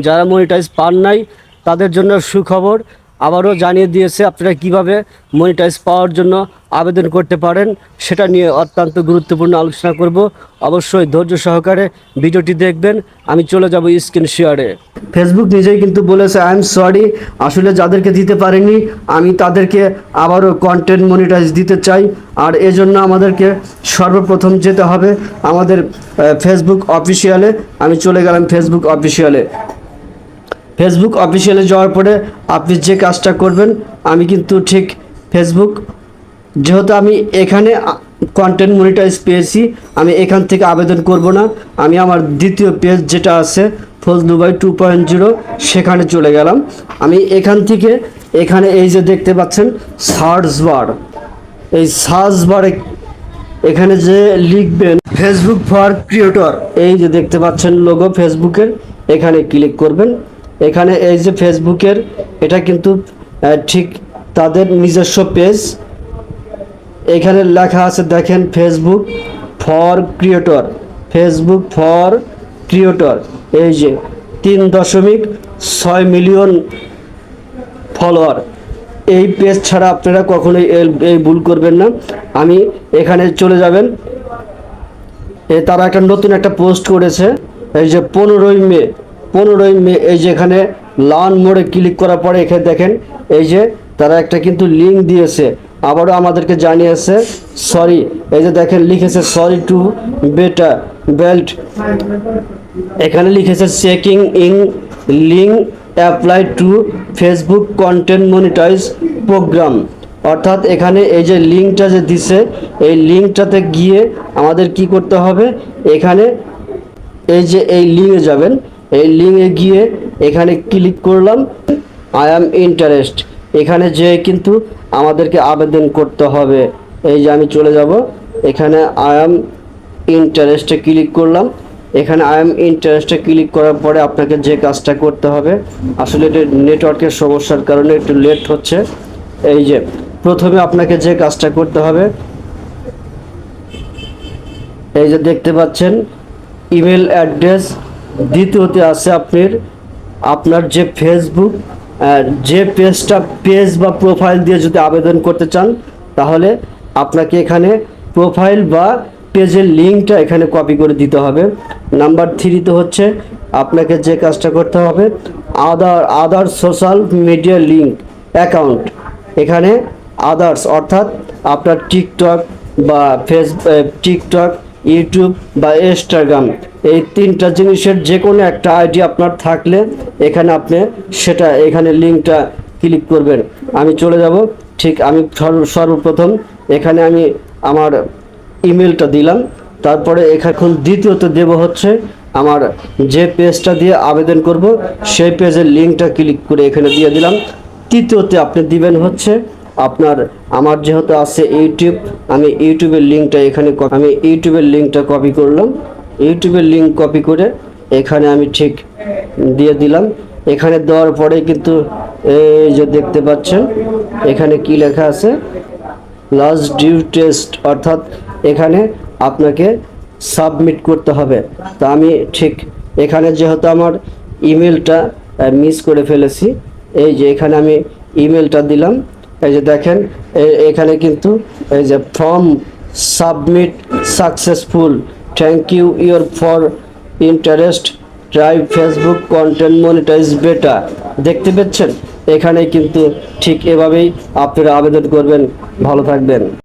যারা মনিটাইজ পান নাই তাদের জন্য সুখবর আবারও জানিয়ে দিয়েছে আপনারা কিভাবে মনিটাইজ পাওয়ার জন্য আবেদন করতে পারেন, সেটা নিয়ে অত্যন্ত গুরুত্বপূর্ণ আলোচনা করব। অবশ্যই ধৈর্য সহকারে ভিডিওটি দেখবেন। আমি চলে যাব স্ক্রিন শেয়ারে। ফেসবুক নিজেই কিন্তু বলেছে আই এম সরি, আসলে যাদেরকে দিতে পারিনি আমি তাদেরকে আবারও কন্টেন্ট মনিটাইজ দিতে চাই। আর এজন্য আমাদেরকে সর্বপ্রথম যেতে হবে আমাদের ফেসবুক অফিসিয়ালে। আমি চলে গেলাম ফেসবুক অফিসিয়ালে। ফেসবুক অফিসিয়ালে যাওয়ার পরে আপনি যে কাজটা করবেন, আমি কিন্তু ঠিক ফেসবুক, যেহেতু আমি এখানে কন্টেন্ট মনিটাইজ পেয়েছি, আমি এখান থেকে আবেদন করব না। আমি আমার দ্বিতীয় পেজ যেটা আছে ফজলু ভাই 2.0 সেখানে চলে গেলাম। আমি এখান থেকে এখানে এই যে দেখতে পাচ্ছেন সার্চ বার, এই সার্চ বারে এখানে যে লিখবেন ফেসবুক ফর ক্রিয়েটর, এই যে দেখতে পাচ্ছেন লোগো ফেসবুকের, এখানে ক্লিক করবেন। এখানে এই যে ফেসবুকের এটা কিন্তু ঠিক তাদের নিজস্ব পেজ। এখানে লেখা আছে দেখেন Facebook for creator, Facebook for creator, এই যে 3.6 মিলিয়ন ফলোয়ার। এই পেজ ছাড়া আপনারা কখনোই এই ভুল করবেন না। আমি এখানে চলে যাবেন, তারা একটা নতুন একটা পোস্ট করেছে, এই যে 15ই মে, এই যে এখানে লার্ন মোড়ে ক্লিক করার পরে এখানে দেখেন এই যে তারা একটা কিন্তু লিঙ্ক দিয়েছে, আবারও আমাদেরকে জানিয়েছে সরি। এই যে দেখেন লিখেছে সরি টু বেটা বেল্ট, এখানে লিখেছে checking in link apply to Facebook content monetize program. অর্থাৎ এখানে এই যে লিঙ্কটা যে দিছে, এই লিঙ্কটাতে গিয়ে আমাদের কি করতে হবে, এখানে এই যে এই লিঙ্কে যাবেন, এই লিঙ্কে গিয়ে এখানে ক্লিক করলাম আই অ্যাম ইন্টারেস্ট, এখানে যে কিন্তু আমাদেরকে আবেদন করতে হবে। এই যে আমি চলে যাব এখানে আই অ্যাম ইন্টারেস্টে ক্লিক করলাম। এখানে আই এম ইন্টারেস্টে ক্লিক করার পরে আপনাকে যে কাজটা করতে হবে, আসলে এটা নেটওয়ার্কের সমস্যার কারণে একটু লেট হচ্ছে। এই যে প্রথমে আপনাকে যে কাজটা করতে হবে, এই যে দেখতে পাচ্ছেন ইমেল অ্যাড্রেস, দ্বিতীয়তে আছে আপনার যে ফেসবুক যে পেজ বা প্রোফাইল দিয়ে যদি আবেদন করতে চান, তাহলে আপনাকে এখানে প্রোফাইল বা পেজের লিঙ্কটা এখানে কপি করে দিতে হবে। নাম্বার 3তে হচ্ছে আপনাকে যে কাজটা করতে হবে আদার সোশ্যাল মিডিয়া লিঙ্ক অ্যাকাউন্ট, এখানে আদার্স অর্থাৎ আপনার টিকটক বা টিকটক, ইউটিউব বা ইনস্টাগ্রাম, এই 3টা জিনিসের যে কোনো একটা আইডি আপনার থাকলে এখানে আপনি সেটা এখানে লিঙ্কটা ক্লিক করবেন। আমি চলে যাব, ঠিক আমি সর্বপ্রথম এখানে আমি আমার ইমেলটা দিলাম, তারপরে এখন দ্বিতীয়ত দেব হচ্ছে আমার যে পেজটা দিয়ে আবেদন করব সেই পেজের লিঙ্কটা ক্লিক করে এখানে দিয়ে দিলাম। তৃতীয়তে আপনি দিবেন হচ্ছে আমার যেহেতু আছে ইউটিউব, আমি ইউটিউবের লিঙ্কটা কপি করলাম। ইউটিউবের লিঙ্ক কপি করে এখানে আমি ঠিক দিয়ে দিলাম। এখানে দেওয়ার পরে কিন্তু এই যে দেখতে পাচ্ছেন এখানে কি লেখা আছে লাস্ট ডিউ টেস্ট, অর্থাৎ এখানে আপনাকে সাবমিট করতে হবে। তা আমি ঠিক এখানে যেহেতু আমার ইমেলটা মিস করে ফেলেছি, এই যে এখানে আমি ইমেলটা দিলাম। এই যে দেখেন এখানে কিন্তু এই যে form submit successful, thank you your for interest, try Facebook content monetize beta. দেখতে পাচ্ছেন এখানে কিন্তু ঠিক এভাবেই আপনারা আবেদন করবেন। ভালো থাকবেন।